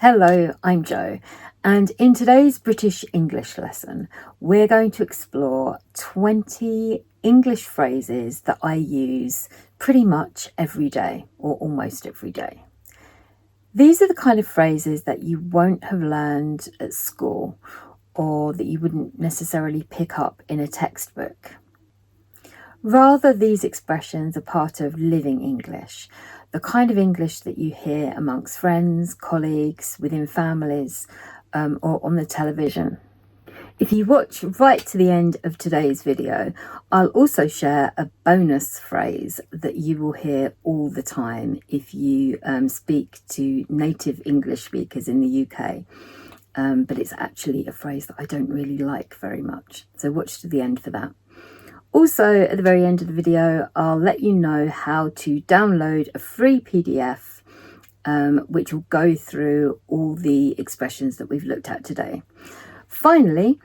Hello, I'm Jo, and in today's British English lesson, we're going to explore 20 English phrases that I use pretty much every day, or almost every day. These are the kind of phrases that you won't have learned at school, or that you wouldn't necessarily pick up in a textbook. Rather, these expressions are part of living English, the kind of English that you hear amongst friends, colleagues, within families, or on the television. If you watch right to the end of today's video, I'll also share a bonus phrase that you will hear all the time if you speak to native English speakers in the UK. But it's actually a phrase that I don't really like very much. So watch to the end for that. Also, at the very end of the video, I'll let you know how to download a free PDF, which will go through all the expressions that we've looked at today. Finally,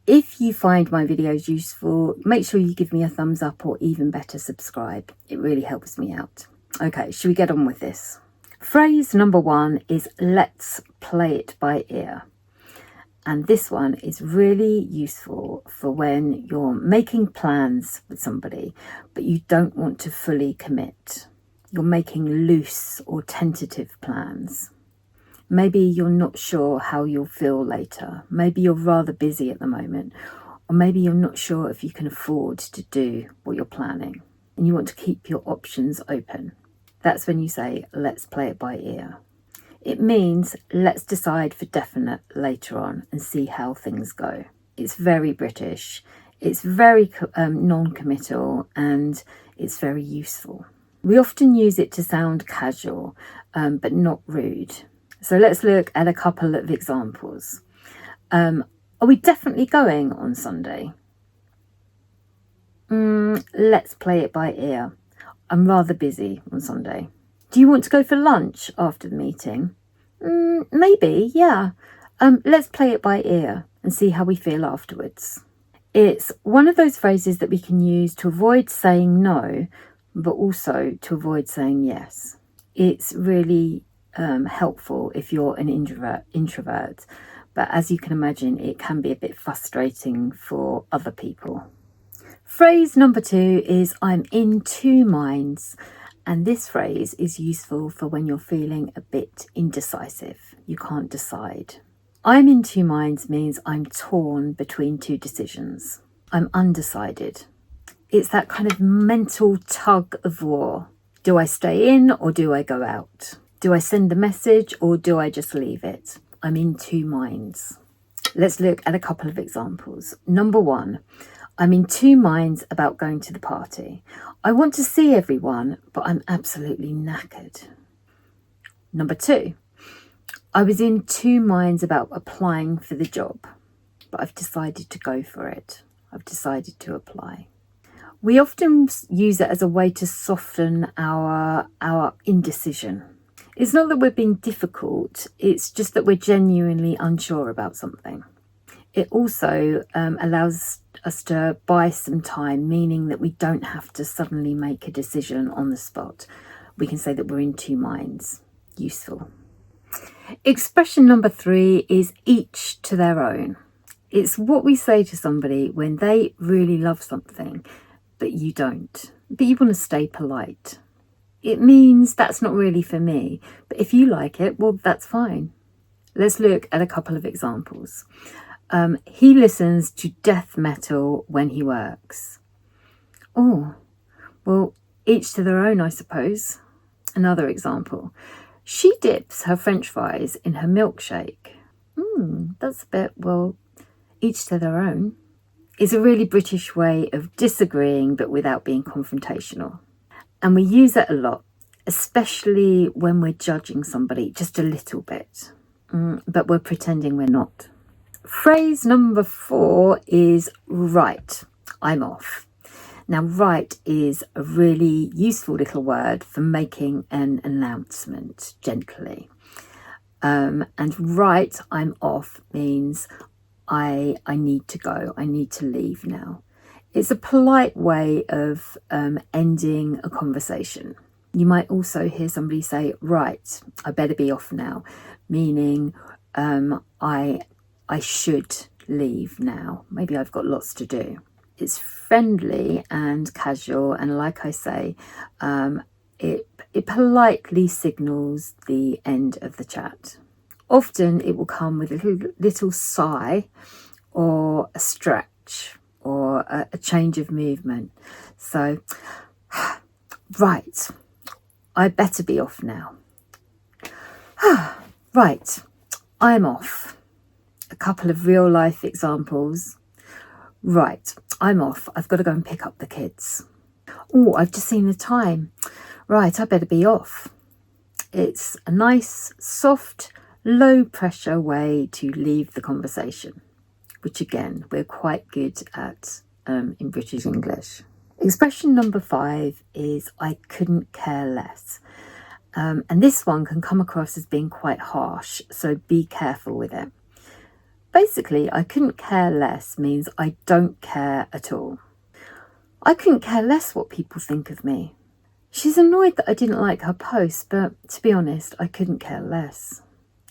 if you find my videos useful, make sure you give me a thumbs up, or even better, subscribe. It really helps me out. Okay, should we get on with this? Phrase number 1 is let's play it by ear. And this one is really useful for when you're making plans with somebody, but you don't want to fully commit. You're making loose or tentative plans. Maybe you're not sure how you'll feel later. Maybe you're rather busy at the moment, or maybe you're not sure if you can afford to do what you're planning, and you want to keep your options open. That's when you say, let's play it by ear. It means let's decide for definite later on and see how things go. It's very British, it's very non-committal, and it's very useful. We often use it to sound casual, but not rude. So let's look at a couple of examples. Are we definitely going on Sunday? Let's play it by ear. I'm rather busy on Sunday. Do you want to go for lunch after the meeting? Maybe, yeah. Let's play it by ear and see how we feel afterwards. It's one of those phrases that we can use to avoid saying no, but also to avoid saying yes. It's really helpful if you're an introvert, but as you can imagine, it can be a bit frustrating for other people. Phrase number 2 is I'm in two minds. And this phrase is useful for when you're feeling a bit indecisive. You can't decide. I'm in two minds means I'm torn between two decisions. I'm undecided. It's that kind of mental tug of war. Do I stay in or do I go out? Do I send a message or do I just leave it? I'm in two minds. Let's look at a couple of examples. Number 1. I'm in two minds about going to the party. I want to see everyone, but I'm absolutely knackered. Number 2. I was in two minds about applying for the job, but I've decided to go for it. I've decided to apply. We often use it as a way to soften our indecision. It's not that we're being difficult, it's just that we're genuinely unsure about something. It also allows us to buy some time, meaning that we don't have to suddenly make a decision on the spot. We can say that we're in two minds. Useful. Expression number 3 is each to their own. It's what we say to somebody when they really love something, but you don't. But you want to stay polite. It means that's not really for me, but if you like it, well, that's fine. Let's look at a couple of examples. He listens to death metal when he works. Oh, well, each to their own, I suppose. Another example. She dips her French fries in her milkshake. That's a bit, well, each to their own. It's a really British way of disagreeing, but without being confrontational. And we use it a lot, especially when we're judging somebody just a little bit, but we're pretending we're not. Phrase number 4 is right, I'm off. Now, right is a really useful little word for making an announcement gently. And right, I'm off means I need to go, I need to leave now. It's a polite way of ending a conversation. You might also hear somebody say, right, I better be off now, meaning I should leave now. Maybe I've got lots to do. It's friendly and casual, and like I say, it politely signals the end of the chat. Often it will come with a little sigh or a stretch or a change of movement. So, right, I better be off now. Right, I'm off. A couple of real life examples. Right, I'm off. I've got to go and pick up the kids. Oh, I've just seen the time. Right, I better be off. It's a nice, soft, low pressure way to leave the conversation, which again, we're quite good at in British English. Expression number 5 is I couldn't care less. And this one can come across as being quite harsh, so be careful with it. Basically, I couldn't care less means I don't care at all. I couldn't care less what people think of me. She's annoyed that I didn't like her post, but to be honest, I couldn't care less.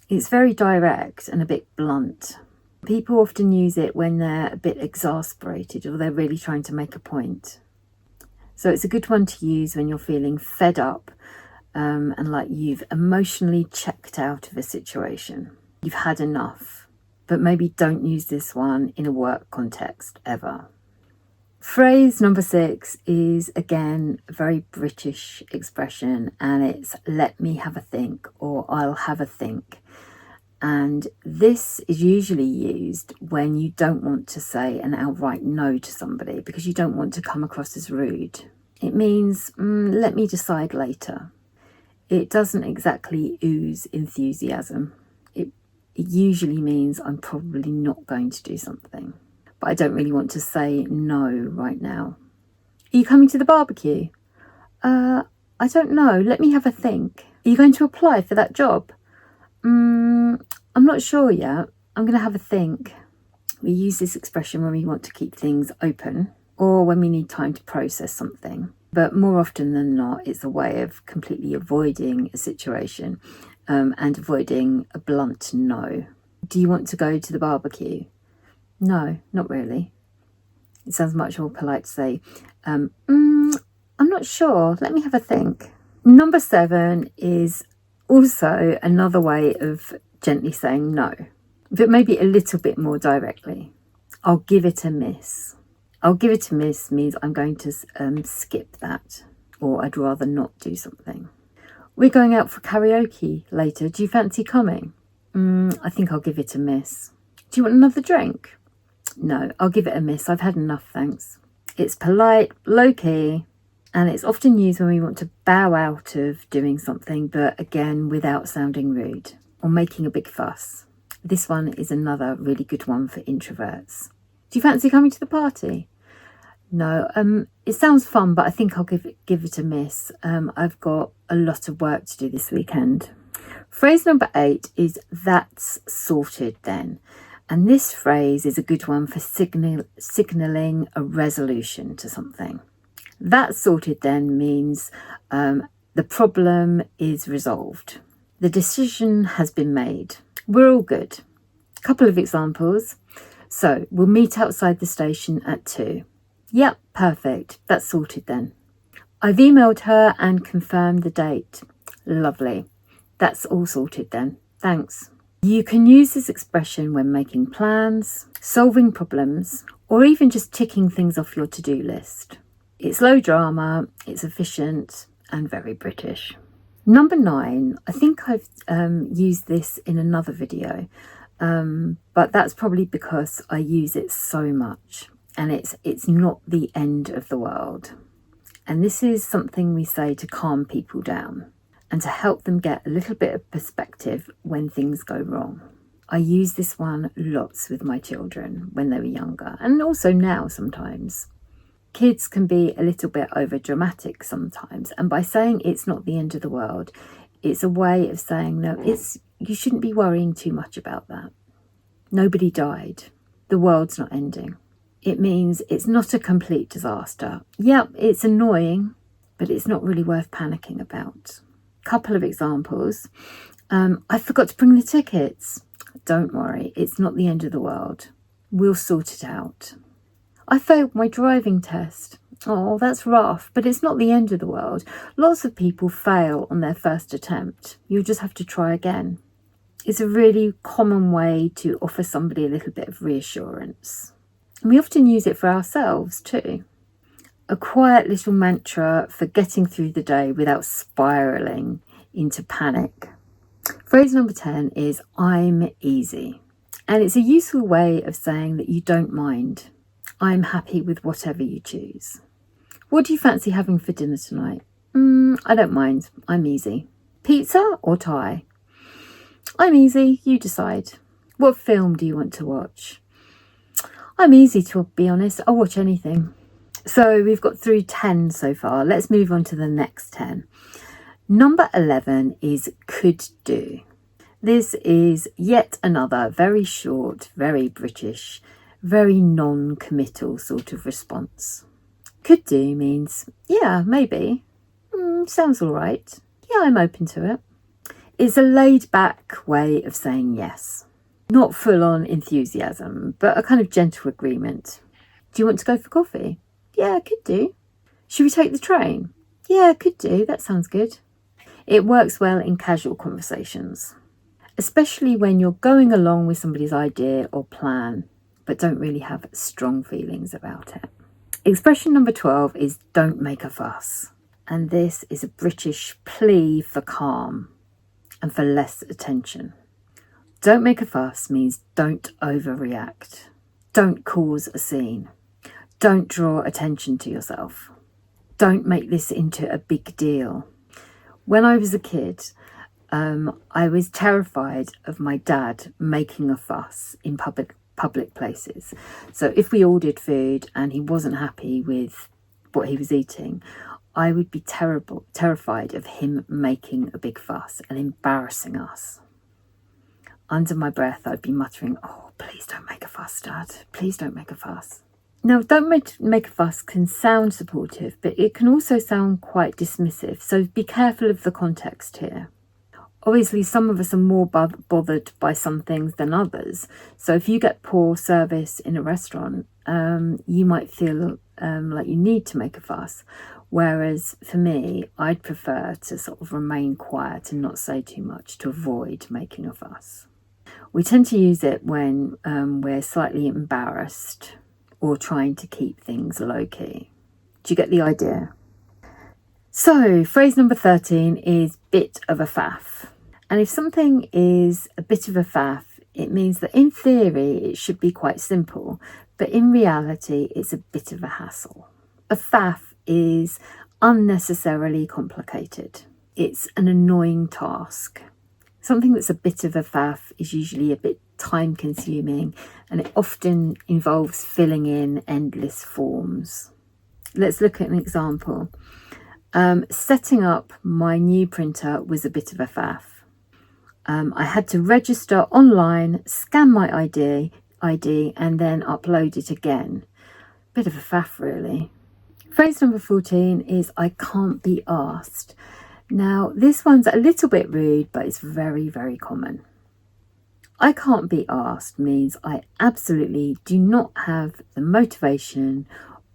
It's very direct and a bit blunt. People often use it when they're a bit exasperated or they're really trying to make a point. So it's a good one to use when you're feeling fed up and like you've emotionally checked out of a situation. You've had enough. But maybe don't use this one in a work context ever. Phrase number 6 is again a very British expression, and it's let me have a think or I'll have a think. And this is usually used when you don't want to say an outright no to somebody because you don't want to come across as rude. It means let me decide later. It doesn't exactly ooze enthusiasm. It usually means I'm probably not going to do something, but I don't really want to say no right now. Are you coming to the barbecue? I don't know. Let me have a think. Are you going to apply for that job? I'm not sure yet. I'm going to have a think. We use this expression when we want to keep things open or when we need time to process something. But more often than not, it's a way of completely avoiding a situation and avoiding a blunt no. Do you want to go to the barbecue? No, not really. It sounds much more polite to say, I'm not sure. Let me have a think. Number 7 is also another way of gently saying no, but maybe a little bit more directly. I'll give it a miss. I'll give it a miss means I'm going to skip that, or I'd rather not do something. We're going out for karaoke later. Do you fancy coming? I think I'll give it a miss. Do you want another drink? No, I'll give it a miss. I've had enough, thanks. It's polite, low-key, and it's often used when we want to bow out of doing something, but again, without sounding rude or making a big fuss. This one is another really good one for introverts. Do you fancy coming to the party? No, it sounds fun, but I think I'll give it a miss. I've got a lot of work to do this weekend. Phrase number 8 is that's sorted then. And this phrase is a good one for signalling a resolution to something. That's sorted then means the problem is resolved. The decision has been made. We're all good. A couple of examples. So we'll meet outside the station at 2. Yep, perfect. That's sorted then. I've emailed her and confirmed the date. Lovely. That's all sorted then. Thanks. You can use this expression when making plans, solving problems, or even just ticking things off your to-do list. It's low drama, it's efficient, and very British. Number 9, I think I've used this in another video, but that's probably because I use it so much. And it's not the end of the world. And this is something we say to calm people down and to help them get a little bit of perspective when things go wrong. I use this one lots with my children when they were younger, and also now sometimes. Kids can be a little bit over dramatic sometimes, and by saying it's not the end of the world, it's a way of saying no, you shouldn't be worrying too much about that. Nobody died. The world's not ending. It means it's not a complete disaster. Yep, it's annoying, but it's not really worth panicking about. Couple of examples. I forgot to bring the tickets. Don't worry, it's not the end of the world. We'll sort it out. I failed my driving test. Oh, that's rough, but it's not the end of the world. Lots of people fail on their first attempt. You'll just have to try again. It's a really common way to offer somebody a little bit of reassurance. And we often use it for ourselves too. A quiet little mantra for getting through the day without spiralling into panic. Phrase number 10 is I'm easy. And it's a useful way of saying that you don't mind. I'm happy with whatever you choose. What do you fancy having for dinner tonight? I don't mind. I'm easy. Pizza or Thai? I'm easy. You decide. What film do you want to watch? I'm easy, to be honest. I'll watch anything. So we've got through 10 so far. Let's move on to the next 10. Number 11 is could do. This is yet another very short, very British, very non-committal sort of response. Could do means, yeah, maybe. Sounds all right. Yeah, I'm open to it. It's a laid-back way of saying yes. Not full-on enthusiasm, but a kind of gentle agreement. Do you want to go for coffee? Yeah, could do. Should we take the train? Yeah, could do. That sounds good. It works well in casual conversations, especially when you're going along with somebody's idea or plan, but don't really have strong feelings about it. Expression number 12 is don't make a fuss. And this is a British plea for calm and for less attention. Don't make a fuss means don't overreact. Don't cause a scene. Don't draw attention to yourself. Don't make this into a big deal. When I was a kid, I was terrified of my dad making a fuss in public places. So if we ordered food and he wasn't happy with what he was eating, I would be terrified of him making a big fuss and embarrassing us. Under my breath, I'd be muttering, oh, please don't make a fuss, Dad. Please don't make a fuss. Now, don't make a fuss can sound supportive, but it can also sound quite dismissive. So be careful of the context here. Obviously, some of us are more bothered by some things than others. So if you get poor service in a restaurant, you might feel like you need to make a fuss. Whereas for me, I'd prefer to sort of remain quiet and not say too much to avoid making a fuss. We tend to use it when we're slightly embarrassed or trying to keep things low-key. Do you get the idea? So, phrase number 13 is bit of a faff. And if something is a bit of a faff, it means that in theory it should be quite simple, but in reality it's a bit of a hassle. A faff is unnecessarily complicated. It's an annoying task. Something that's a bit of a faff is usually a bit time-consuming, and it often involves filling in endless forms. Let's look at an example. Setting up my new printer was a bit of a faff. I had to register online, scan my ID, and then upload it again. Bit of a faff, really. Phrase number 14 is I can't be arsed. Now, this one's a little bit rude, but it's very, very common. I can't be arsed means I absolutely do not have the motivation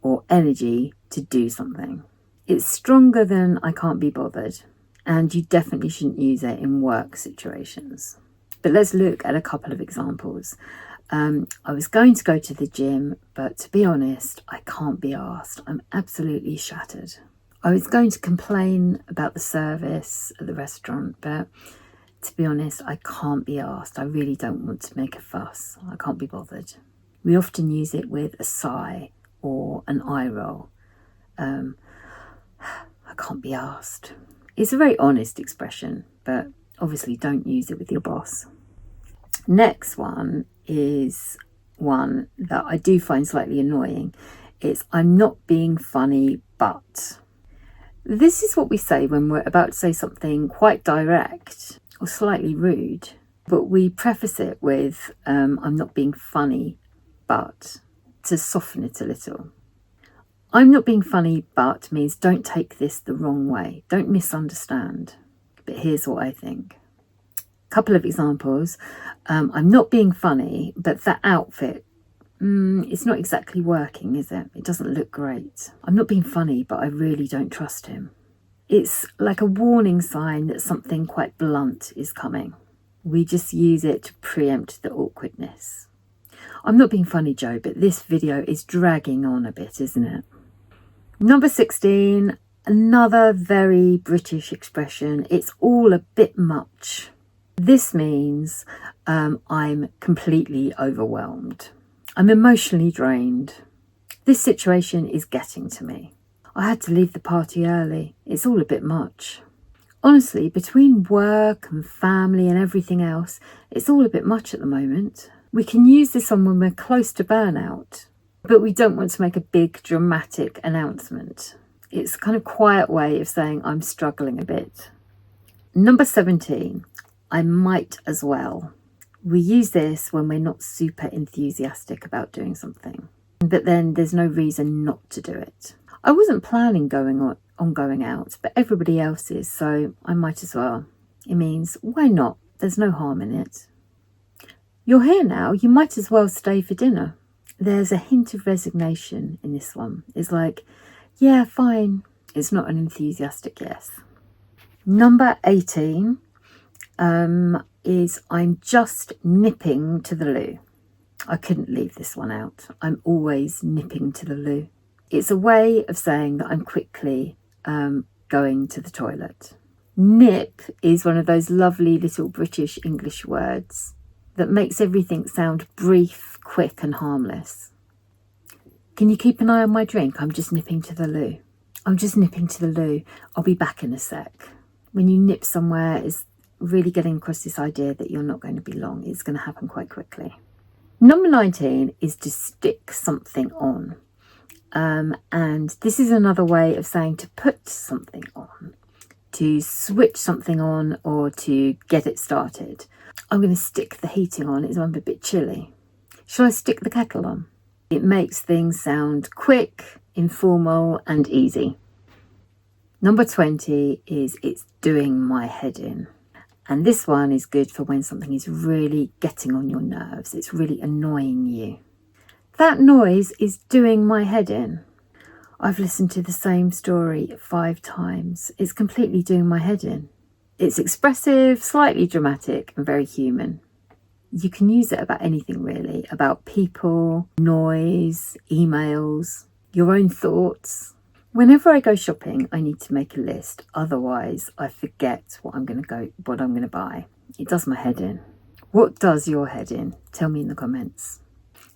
or energy to do something. It's stronger than I can't be bothered, and you definitely shouldn't use it in work situations. But let's look at a couple of examples. I was going to go to the gym, but to be honest, I can't be arsed. I'm absolutely shattered. I was going to complain about the service at the restaurant, but to be honest, I can't be arsed. I really don't want to make a fuss. I can't be bothered. We often use it with a sigh or an eye roll. I can't be arsed. It's a very honest expression, but obviously don't use it with your boss. Next one is one that I do find slightly annoying. It's I'm not being funny, but. This is what we say when we're about to say something quite direct or slightly rude, but we preface it with I'm not being funny, but to soften it a little. I'm not being funny, but means don't take this the wrong way. Don't misunderstand. But here's what I think. Couple of examples. I'm not being funny, but that outfit, it's not exactly working, is it? It doesn't look great. I'm not being funny, but I really don't trust him. It's like a warning sign that something quite blunt is coming. We just use it to preempt the awkwardness. I'm not being funny, Joe, but this video is dragging on a bit, isn't it? Number 16, another very British expression. It's all a bit much. This means I'm completely overwhelmed. I'm emotionally drained. This situation is getting to me. I had to leave the party early. It's all a bit much. Honestly, between work and family and everything else, it's all a bit much at the moment. We can use this on when we're close to burnout, but we don't want to make a big dramatic announcement. It's a kind of quiet way of saying I'm struggling a bit. Number 17, I might as well. We use this when we're not super enthusiastic about doing something, but then there's no reason not to do it. I wasn't planning going out, but everybody else is, so I might as well. It means, why not? There's no harm in it. You're here now, you might as well stay for dinner. There's a hint of resignation in this one. It's like, yeah, fine. It's not an enthusiastic yes. Number 18 is I'm just nipping to the loo. I couldn't leave this one out. I'm always nipping to the loo. It's a way of saying that I'm quickly going to the toilet. Nip is one of those lovely little British English words that makes everything sound brief, quick and harmless. Can you keep an eye on my drink? I'm just nipping to the loo. I'm just nipping to the loo. I'll be back in a sec. When you nip somewhere, it's really getting across this idea that you're not going to be long. It's going to happen quite quickly. Number 19 is to stick something on. And this is another way of saying to put something on, to switch something on or to get it started. I'm going to stick the heating on. It's a bit chilly. Shall I stick the kettle on? It makes things sound quick, informal and easy. Number 20 is it's doing my head in. And this one is good for when something is really getting on your nerves. It's really annoying you. That noise is doing my head in. I've listened to the same story 5 times. It's completely doing my head in. It's expressive, slightly dramatic and very human. You can use it about anything really, about people, noise, emails, your own thoughts. Whenever I go shopping, I need to make a list. Otherwise, I forget what I'm going to buy. It does my head in. What does your head in? Tell me in the comments.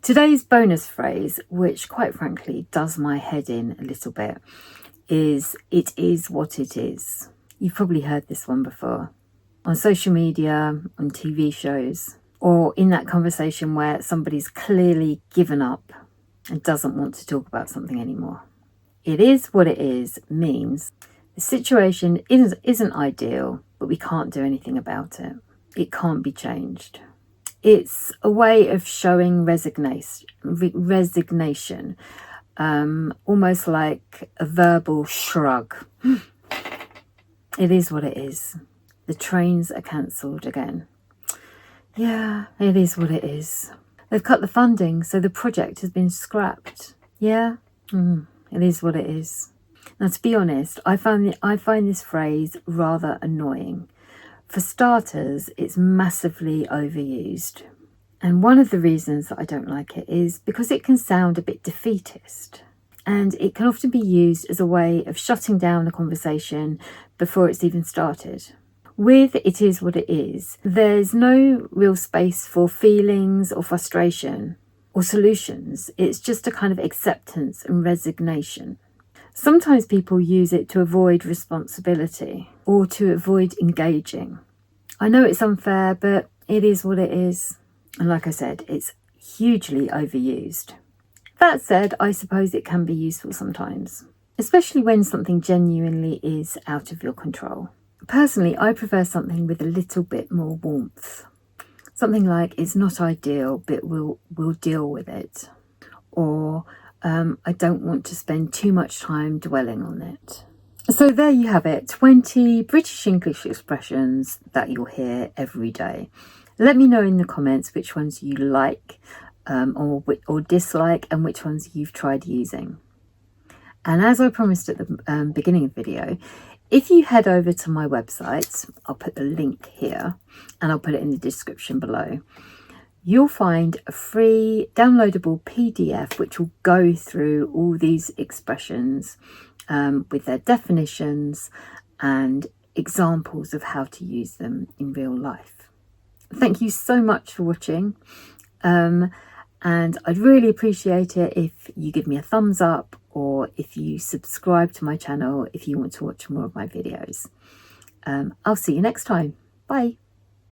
Today's bonus phrase, which quite frankly does my head in a little bit, is it is what it is. You've probably heard this one before. On social media, on TV shows, or in that conversation where somebody's clearly given up and doesn't want to talk about something anymore. It is what it is means the situation isn't ideal, but we can't do anything about it. It can't be changed. It's a way of showing resignation, almost like a verbal shrug. It is what it is. The trains are cancelled again. Yeah, it is what it is. They've cut the funding, so the project has been scrapped. Yeah, it is what it is. Now, to be honest, I find this phrase rather annoying. For starters, it's massively overused. And one of the reasons that I don't like it is because it can sound a bit defeatist. And it can often be used as a way of shutting down a conversation before it's even started. With it is what it is, there's no real space for feelings or frustration or solutions. It's just a kind of acceptance and resignation. Sometimes people use it to avoid responsibility or to avoid engaging. I know it's unfair, but it is what it is. And like I said, it's hugely overused. That said, I suppose it can be useful sometimes, especially when something genuinely is out of your control. Personally, I prefer something with a little bit more warmth. Something like, it's not ideal, but we'll deal with it. Or I don't want to spend too much time dwelling on it. So there you have it, 20 British English expressions that you'll hear every day. Let me know in the comments which ones you like or dislike, and which ones you've tried using. And as I promised at the beginning of the video, if you head over to my website, I'll put the link here and I'll put it in the description below. You'll find a free downloadable PDF which will go through all these expressions with their definitions and examples of how to use them in real life. Thank you so much for watching. And I'd really appreciate it if you give me a thumbs up, or if you subscribe to my channel if you want to watch more of my videos. I'll see you next time. Bye.